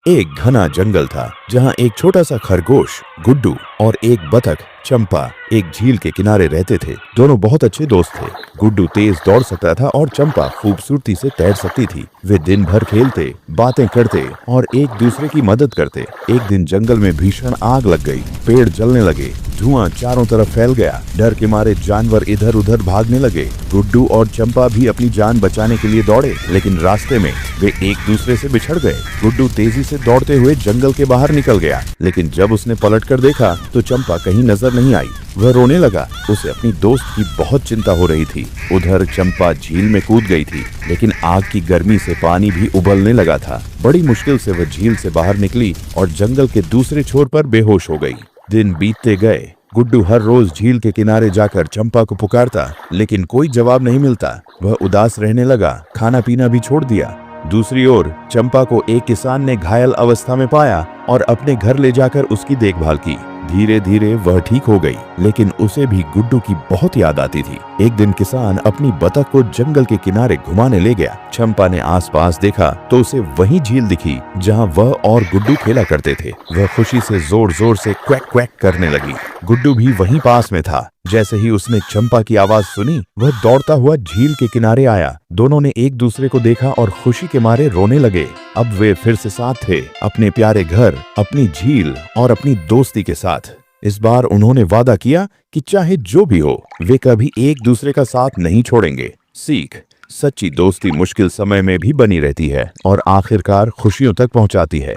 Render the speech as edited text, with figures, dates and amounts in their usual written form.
एक घना जंगल था जहाँ एक छोटा सा खरगोश गुड्डू और एक बतख चंपा एक झील के किनारे रहते थे। दोनों बहुत अच्छे दोस्त थे। गुड्डू तेज दौड़ सकता था और चंपा खूबसूरती से तैर सकती थी। वे दिन भर खेलते, बातें करते और एक दूसरे की मदद करते। एक दिन जंगल में भीषण आग लग गई। पेड़ जलने लगे, धुआं चारों तरफ फैल गया। डर के मारे जानवर इधर उधर भागने लगे। गुड्डू और चंपा भी अपनी जान बचाने के लिए दौड़े, लेकिन रास्ते में वे एक दूसरे से बिछड़ गए। गुड्डू तेजी से दौड़ते हुए जंगल के बाहर निकल गया, लेकिन जब उसने पलटकर देखा तो चंपा कहीं नजर नहीं आई। वह रोने लगा। उसे अपनी दोस्त की बहुत चिंता हो रही थी। उधर चंपा झील में कूद गई थी, लेकिन आग की गर्मी से पानी भी उबलने लगा था। बड़ी मुश्किल से वह झील से बाहर निकली और जंगल के दूसरे छोर पर बेहोश हो गई। दिन बीतते गए। गुड्डू हर रोज झील के किनारे जाकर चंपा को पुकारता, लेकिन कोई जवाब नहीं मिलता। वह उदास रहने लगा, खाना पीना भी छोड़ दिया। दूसरी ओर चंपा को एक किसान ने घायल अवस्था में पाया और अपने घर ले जाकर उसकी देखभाल की। धीरे धीरे वह ठीक हो गई, लेकिन उसे भी गुड्डू की बहुत याद आती थी। एक दिन किसान अपनी बतख को जंगल के किनारे घुमाने ले गया। चंपा ने आसपास देखा तो उसे वही झील दिखी जहां वह और गुड्डू खेला करते थे। वह खुशी से जोर जोर से क्वैक क्वैक करने लगी। गुड्डू भी वहीं पास में था। जैसे ही उसने चंपा की आवाज सुनी, वह दौड़ता हुआ झील के किनारे आया। दोनों ने एक दूसरे को देखा और खुशी के मारे रोने लगे। अब वे फिर से साथ थे, अपने प्यारे घर, अपनी झील और अपनी दोस्ती के साथ। इस बार उन्होंने वादा किया कि चाहे जो भी हो, वे कभी एक दूसरे का साथ नहीं छोड़ेंगे। सीख: सच्ची दोस्ती मुश्किल समय में भी बनी रहती है और आखिरकार खुशियों तक पहुंचाती है।